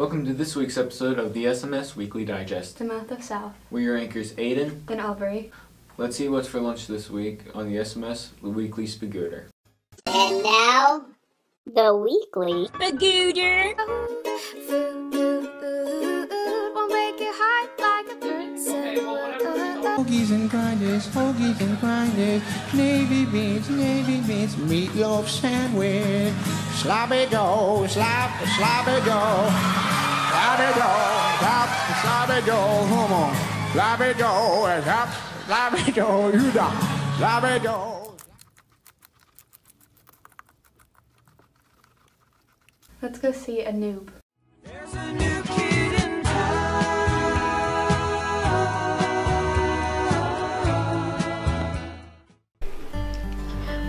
Welcome to this week's episode of the SMS Weekly Digest. The Mouth of South. We're your anchors, Aiden Then Aubrey. Let's see what's for lunch this week on the SMS Weekly Spagooter. And now, the Weekly Spagooter. Hoagies and grinders, navy beans, meatloaf sandwich, sloppy joe, sloppy joe, sloppy joe, come on, sloppy joe, you done, sloppy joe. Let's go see a noob. There's a new kid in town.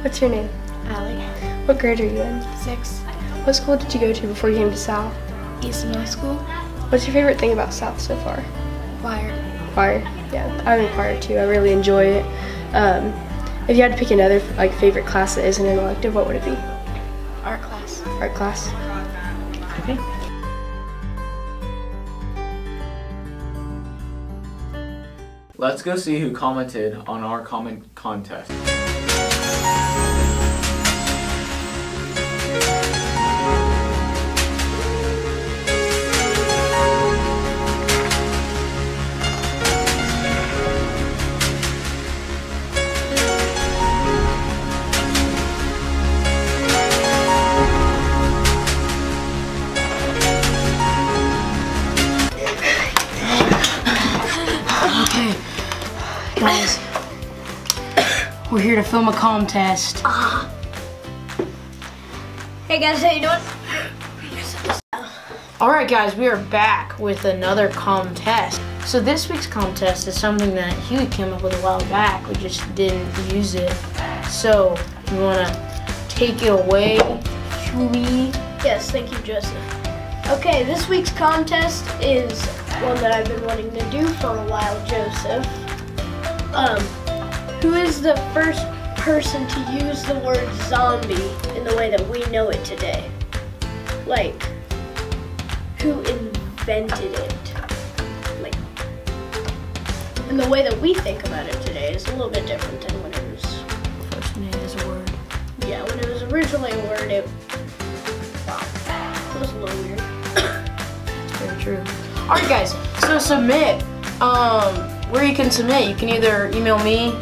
What's your name? Allie. What grade are you in? 6. What school did you go to before you came to South? East Middle School. What's your favorite thing about South so far? Choir. Choir. Yeah, I'm in choir too. I really enjoy it. If you had to pick another favorite class that isn't an elective, what would it be? Art class. Art class. Okay. Let's go see who commented on our comment contest. Okay, guys, we're here to film a contest. Hey guys, how you doing? Alright guys, we are back with another contest. So this week's contest is something that Huey came up with a while back. We just didn't use it. So, you want to take it away, Huey? Yes, thank you, Joseph. Okay, this week's contest is one that I've been wanting to do for a while, Joseph. Who is the first person to use the word zombie in the way that we know it today? Like, who invented it? Like, and the way that we think about it today is a little bit different than when it was First made as a word. Yeah, when it was originally a word, it was a little weird. Very true. Alright guys, so submit. Where you can submit, you can either email me,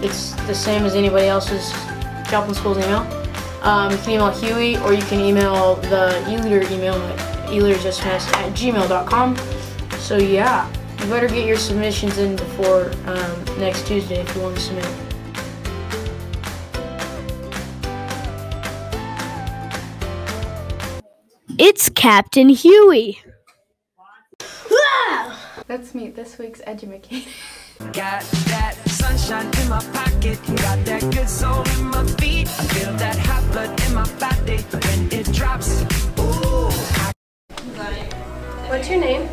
it's the same as anybody else's Joplin School's email. You can email Huey, or you can email the e-leader email at eleadersSMS@gmail.com. So yeah, you better get your submissions in before next Tuesday if you want to submit. It's Captain Huey. Let's meet this week's educator. Got that sunshine in my pocket, got that good soul in my feet. I feel that hot blood in my body when it drops. Ooh. What's your name?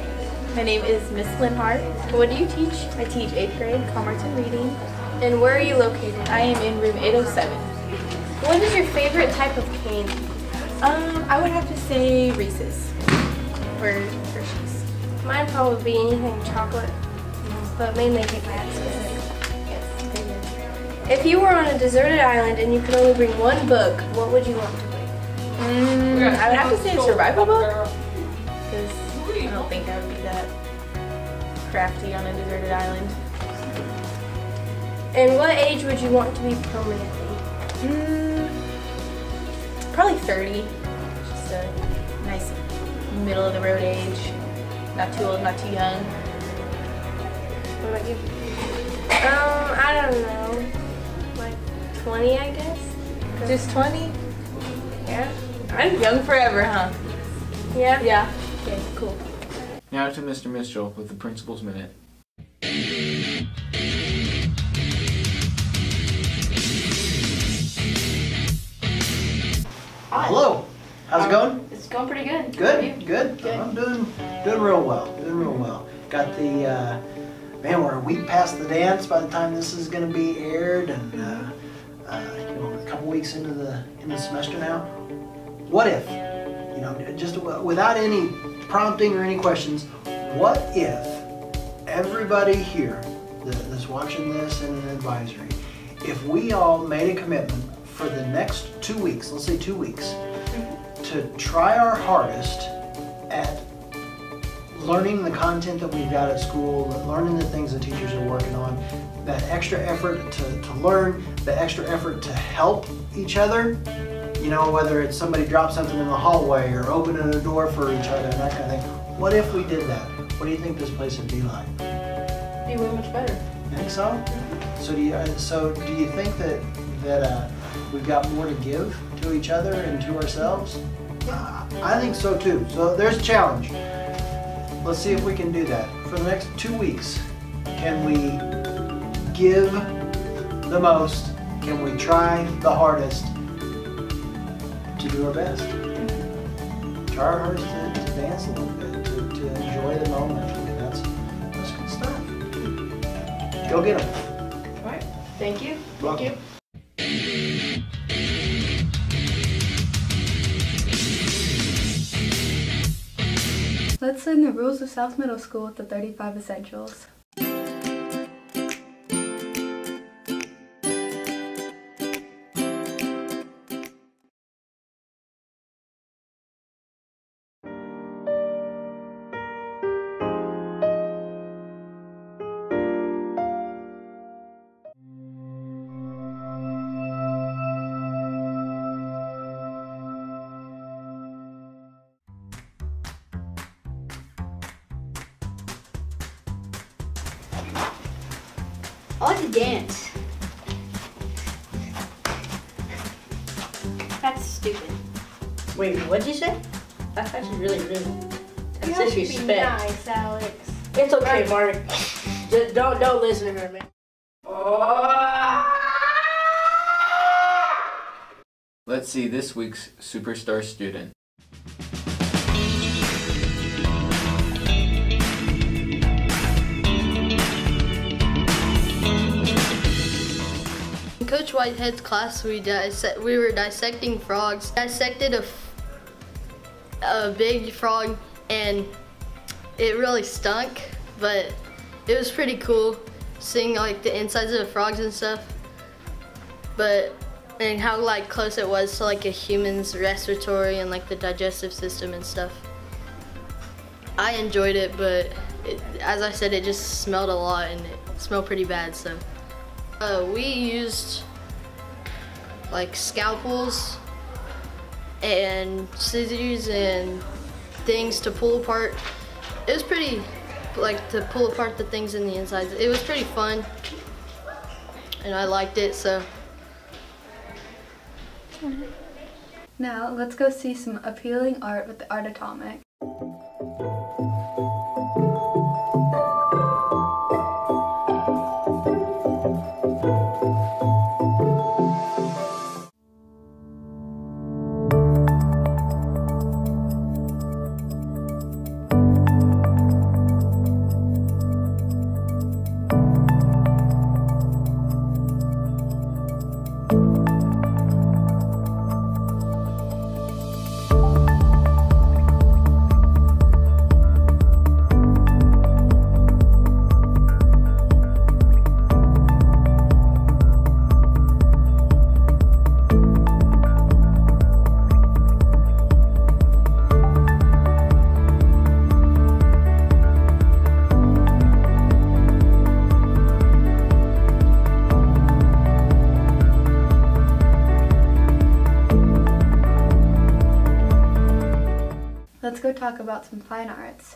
My name is Miss Linhart. What do you teach? I teach 8th grade Commerce and Reading. And where are you located? I am in room 807. What is your favorite type of candy? I would have to say Reese's or Hershey's. Mine probably be anything chocolate, but mainly Kit Kats. Yes, they do. If you were on a deserted island and you could only bring one book, what would you want to bring? I would have to say a survival book because I don't think I would be that crafty on a deserted island. And what age would you want to be permanently? Probably 30. Just a nice middle of the road age. Not too old, not too young. What about you? I don't know. Like 20, I guess. Just 20? Yeah. I'm young forever, huh? Yeah. Yeah. Okay, cool. Now to Mr. Mitchell with the Principal's Minute. Hello. How's it going? It's going pretty good. Good. Good. I'm doing real well. Doing real well. Got the man. We're a week past the dance by the time this is going to be aired, and you know, a couple weeks into the semester now. What if You know, just without any prompting or any questions, what if everybody here that's watching this in an advisory, if we all made a commitment for the next 2 weeks, let's say 2 weeks, to try our hardest at learning the content that we've got at school, learning the things the teachers are working on, that extra effort to learn, the extra effort to help each other, you know, whether it's somebody drops something in the hallway or opening a door for each other and that kind of thing. What if we did that? What do you think this place would be like? It'd be way much better. You think so? So do you think that we've got more to give to each other and to ourselves? I think so too. So there's a challenge. Let's see if we can do that. For the next 2 weeks, can we give the most? Can we try the hardest to do our best? Try our hardest to dance a little bit, to enjoy the moment. That's good stuff. Go get them. All right. Thank you. Thank you. Let's learn the rules of South Middle School with the 35 Essentials. I like to dance. That's stupid. Wait, what'd you say? That's actually really rude. That's You have to be disrespect. nice, Alex. It's okay, Mark. Just don't listen to her, man. Let's see this week's superstar student. In Coach Whitehead's class, we were dissecting frogs. Dissected a big frog, and it really stunk, but it was pretty cool seeing like the insides of the frogs and stuff. And how like close it was to like a human's respiratory and like the digestive system and stuff. I enjoyed it, but as I said, it just smelled a lot and it smelled pretty bad. So we used like scalpels and scissors and things to pull apart. It was pretty, like, to pull apart the things in the insides. It was pretty fun, and I liked it, so. Now, let's go see some appealing art with the Art Atomic. Let's go talk about some fine arts.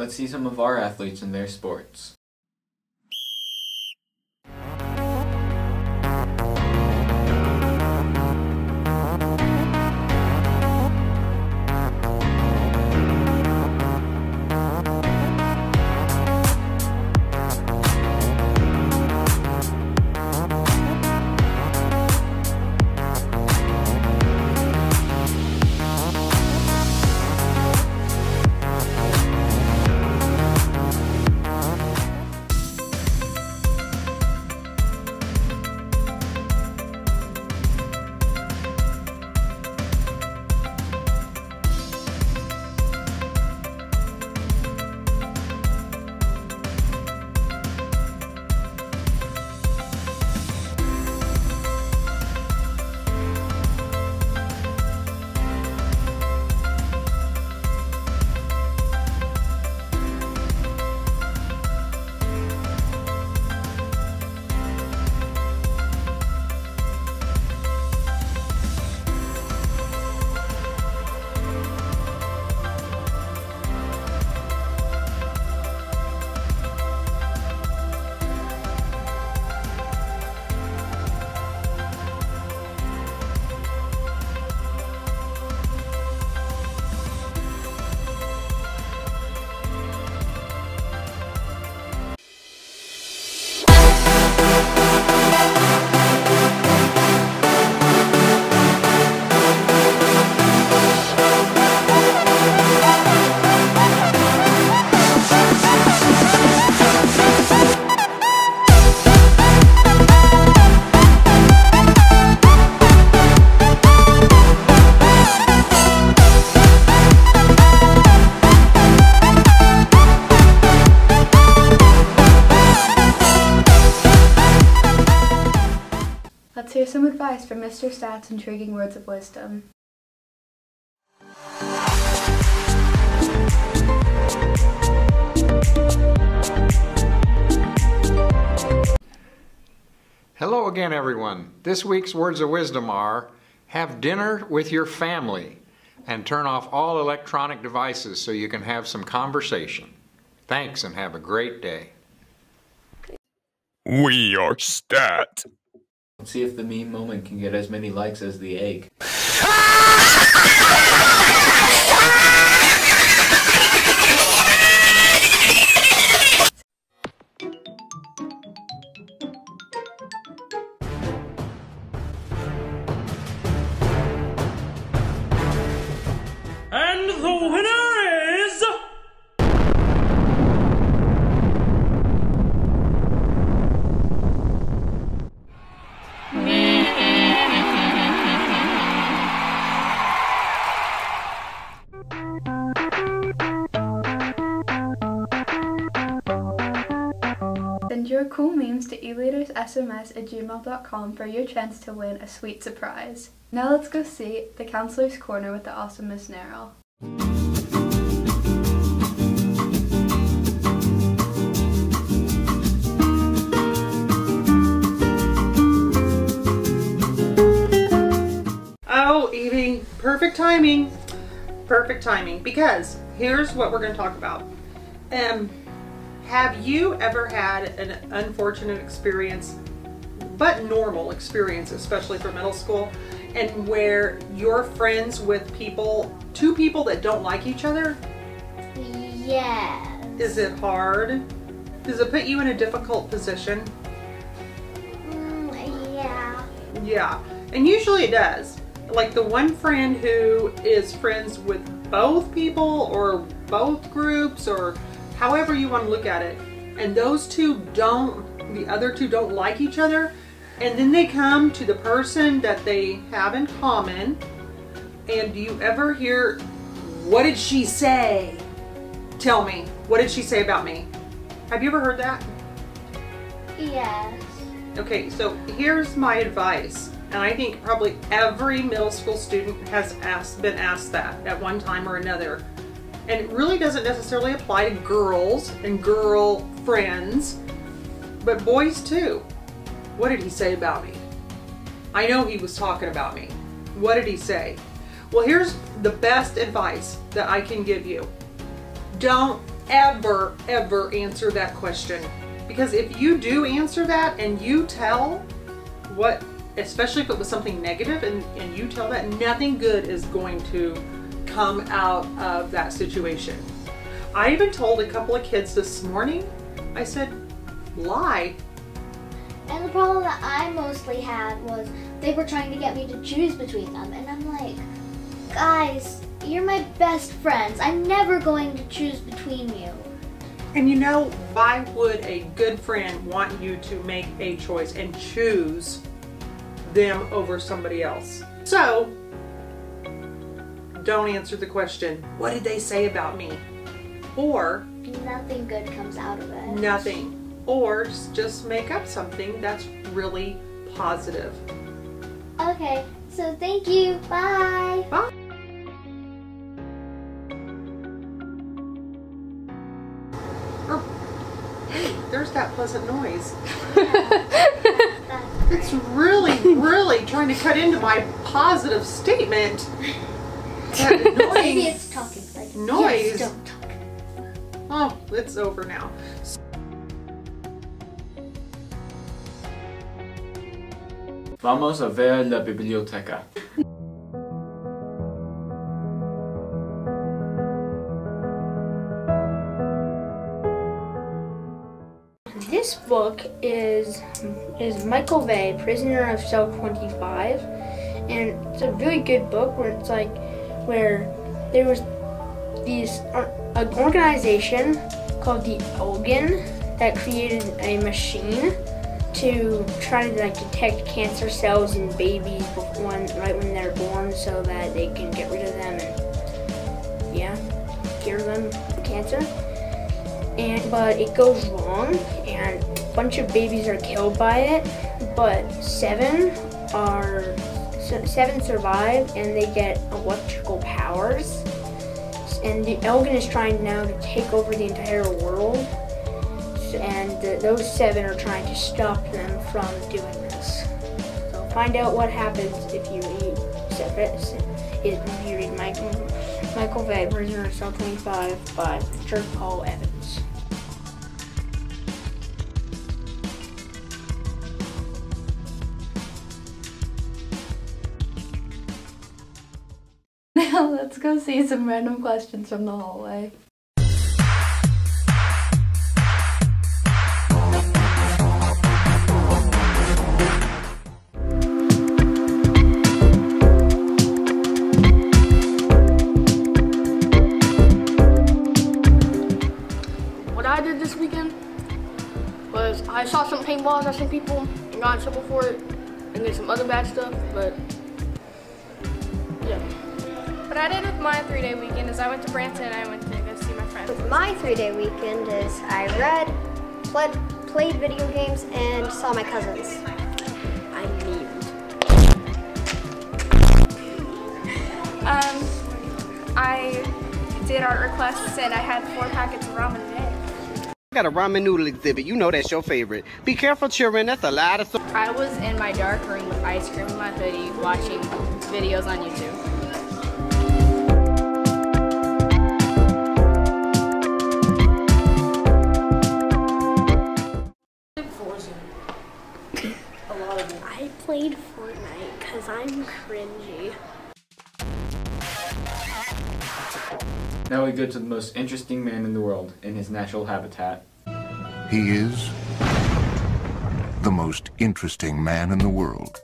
Let's see some of our athletes in their sports. Let's hear some advice from Mr. Stat's intriguing words of wisdom. Hello again, everyone. This week's words of wisdom are, have dinner with your family and turn off all electronic devices so you can have some conversation. Thanks and have a great day. We are Stat. Let's see if the meme moment can get as many likes as the egg. And the winner is... Send your cool memes to eleaderssms@gmail.com for your chance to win a sweet surprise. Now let's go see the Counselor's Corner with the awesome Miss Narrow. Oh, Evie, perfect timing. Perfect timing, because here's what we're going to talk about. Have you ever had an unfortunate experience, but normal experience, especially for middle school, and where you're friends with two people that don't like each other? Yes. Is it hard? Does it put you in a difficult position? Yeah. Yeah, and usually it does. Like the one friend who is friends with both people or both groups or however you want to look at it, and the other two don't like each other, and then they come to the person that they have in common, and do you ever hear, what did she say? Tell me, what did she say about me? Have you ever heard that? Yes. Okay, so here's my advice, and I think probably every middle school student has been asked that at one time or another. And it really doesn't necessarily apply to girls and girl friends, but boys too. What did he say about me? I know he was talking about me. What did he say? Well, here's the best advice that I can give you. Don't ever, ever answer that question. Because if you do answer that and you tell what, especially if it was something negative and you tell that, nothing good is going to come out of that situation. I even told a couple of kids this morning, I said, lie. And the problem that I mostly had was they were trying to get me to choose between them. And I'm like, guys, you're my best friends. I'm never going to choose between you. And you know, why would a good friend want you to make a choice and choose them over somebody else? So, don't answer the question, what did they say about me? Or, nothing good comes out of it. Nothing. Or just make up something that's really positive. Okay, so thank you. Bye. Bye. Hey, there's that pleasant noise. It's really, really trying to cut into my positive statement. That noise. Maybe it's talking like noise. Yes, don't talk. Oh, it's over now. Vamos a ver la biblioteca. This book is Michael Vey, Prisoner of Cell 25, and it's a really good book where it's like where there was an organization called the Elgin that created a machine to try to detect cancer cells in babies right when they're born, so that they can get rid of them and cure them from cancer. But it goes wrong, and a bunch of babies are killed by it, but seven survive, and they get electrical powers. And the Elgin is trying now to take over the entire world, and those seven are trying to stop them from doing this. So find out what happens if you read Michael Vey, Prisoner of Cell 25 by Richard Paul Evans. Now let's go see some random questions from the hallway. What I did this weekend was I saw some paintballs at some people and got in trouble for it and did some other bad stuff, but yeah. What I did with my 3-day weekend is I went to Branson and I went to go see my friends. With my 3-day weekend is I read, played video games, and saw my cousins. I memed. I did art requests and I had 4 packets of ramen a day. Got a ramen noodle exhibit. You know that's your favorite. Be careful, children. That's a lot of. I was in my dark room with ice cream in my hoodie watching videos on YouTube. I played Fortnite because I'm cringy. Now we go to the most interesting man in the world in his natural habitat. He is the most interesting man in the world.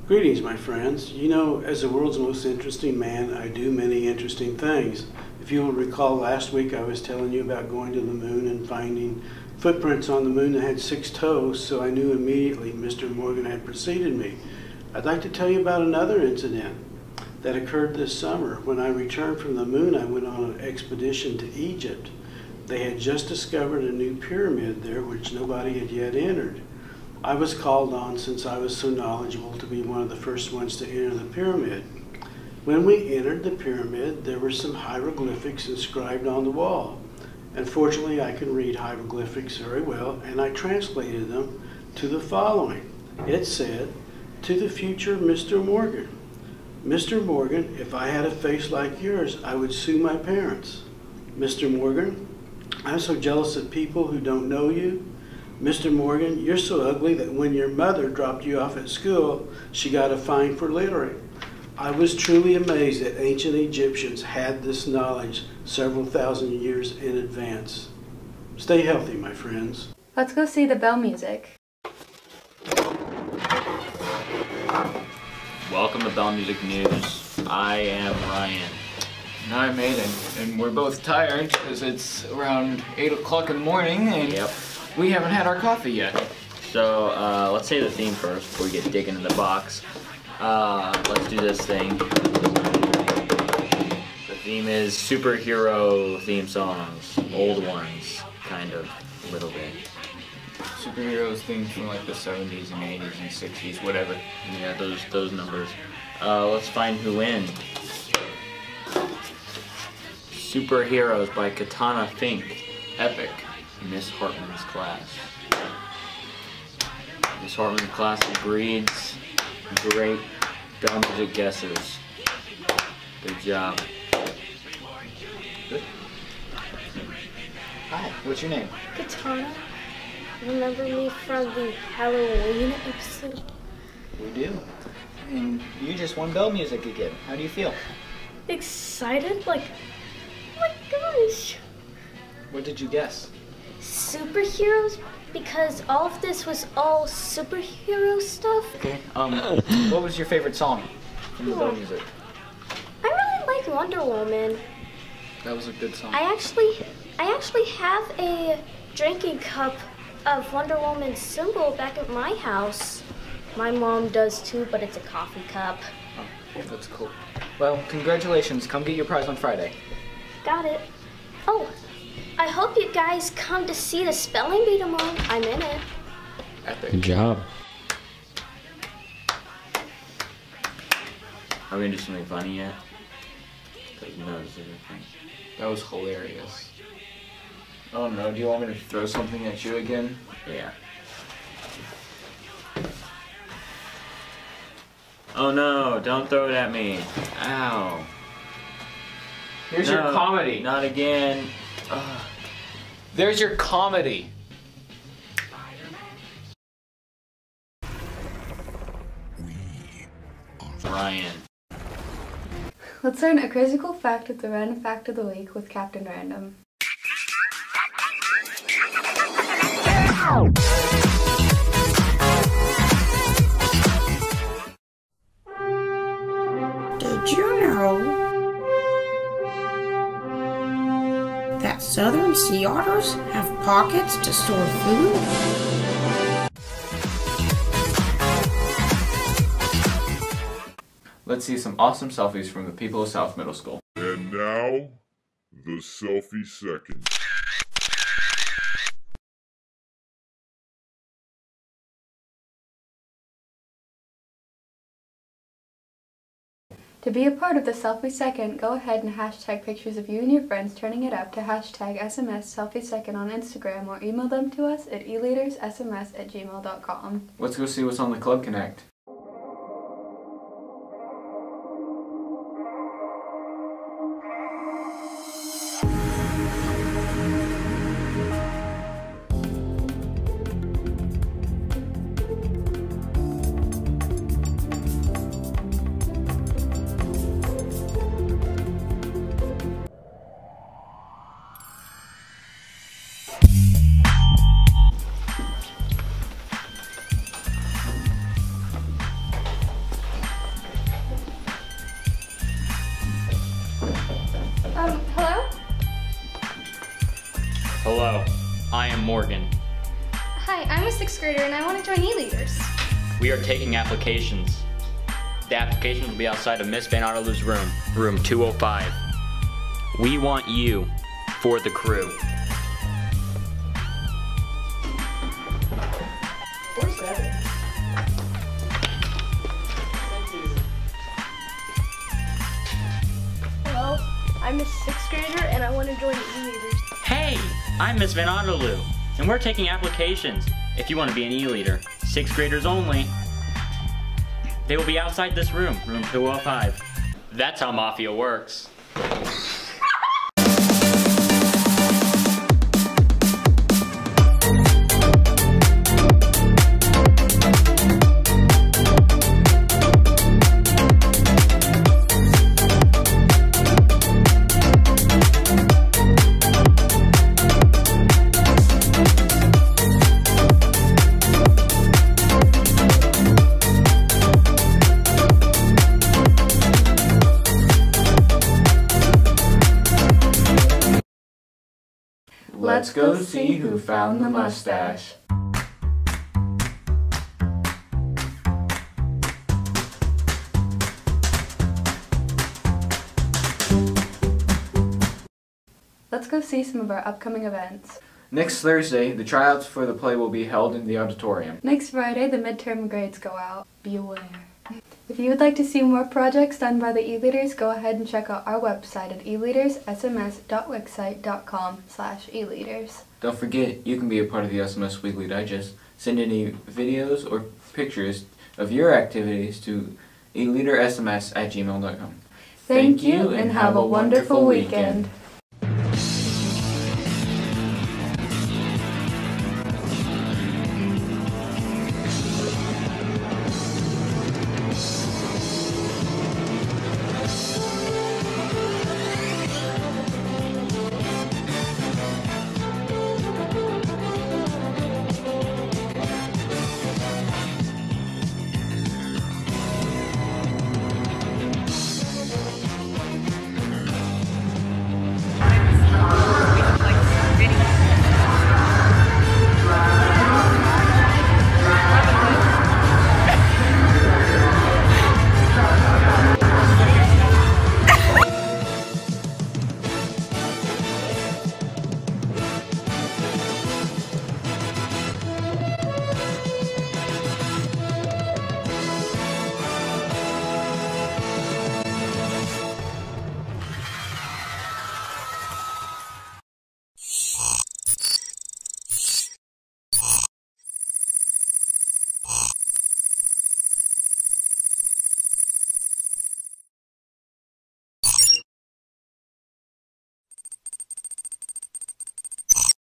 Greetings, my friends. You know, as the world's most interesting man, I do many interesting things. If you will recall, last week I was telling you about going to the moon and finding footprints on the moon that had 6 toes, so I knew immediately Mr. Morgan had preceded me. I'd like to tell you about another incident that occurred this summer. When I returned from the moon, I went on an expedition to Egypt. They had just discovered a new pyramid there which nobody had yet entered. I was called on, since I was so knowledgeable, to be one of the first ones to enter the pyramid. When we entered the pyramid, there were some hieroglyphics inscribed on the wall. Unfortunately, I can read hieroglyphics very well, and I translated them to the following. It said, "To the future Mr. Morgan. Mr. Morgan, if I had a face like yours, I would sue my parents. Mr. Morgan, I'm so jealous of people who don't know you. Mr. Morgan, you're so ugly that when your mother dropped you off at school, she got a fine for littering. I was truly amazed that ancient Egyptians had this knowledge several thousand years in advance. Stay healthy, my friends. Let's go see the bell music. Welcome to Bell Music News. I am Ryan. And I'm Aiden, and we're both tired because it's around 8 o'clock in the morning and we haven't had our coffee yet. So let's say the theme first before we get digging in the box. Let's do this thing. The theme is superhero theme songs, old ones, kind of, a little bit. Superheroes themes from like the 70s and 80s and 60s, whatever. Yeah, those numbers. Let's find who wins. Superheroes by Katana Fink. Epic. Miss Hartman's class. Miss Hartman's class breeds great bell music guesses. Good job. Good. Hi, what's your name? Katana. Remember me from the Halloween episode? We do. And you just won bell music again. How do you feel? Excited? Like, oh my gosh. What did you guess? Superheroes? Because all of this was all superhero stuff. Okay. What was your favorite song from the bell music? I really like Wonder Woman. That was a good song. I actually have a drinking cup of Wonder Woman's symbol back at my house. My mom does too, but it's a coffee cup. Oh, that's cool. Well, congratulations. Come get your prize on Friday. Got it. Oh, I hope you guys come to see the spelling bee tomorrow. I'm in it. Epic. Good job. Are we gonna do something funny yet? That was hilarious. Oh no, do you want me to throw something at you again? Yeah. Oh no, don't throw it at me. Ow. Here's your comedy. Not again. There's your comedy. Ryan. Let's learn a crazy cool fact at the Random Fact of the Week with Captain Random. Did you know that southern sea otters have pockets to store food? Let's see some awesome selfies from the people of South Middle School. And now, the selfie second. To be a part of the Selfie Second, go ahead and hashtag pictures of you and your friends turning it up to hashtag SMS Selfie Second on Instagram or email them to us at eleadersSMS@gmail.com. Let's go see what's on the Club Connect. Hello? Hello, I am Morgan. Hi, I'm a 6th grader and I want to join E-Leaders. We are taking applications. The applications will be outside of Miss Van Otterloo's room, room 205. We want you for the crew. Where's that? Hello, I'm a 6th grader and I want to join E-Leaders. Hey, I'm Miss Van Otterloo, and we're taking applications. If you want to be an E-Leader, 6th graders only. They will be outside this room, room 205. That's how Mafia works. Let's go see who found the mustache. Let's go see some of our upcoming events. Next Thursday, the tryouts for the play will be held in the auditorium. Next Friday, the midterm grades go out. Beware. If you would like to see more projects done by the e-leaders, go ahead and check out our website at eleadersSMS.wixsite.com/eleaders. Don't forget, you can be a part of the SMS Weekly Digest. Send any videos or pictures of your activities to eleadersms@gmail.com. Thank you and have a wonderful weekend.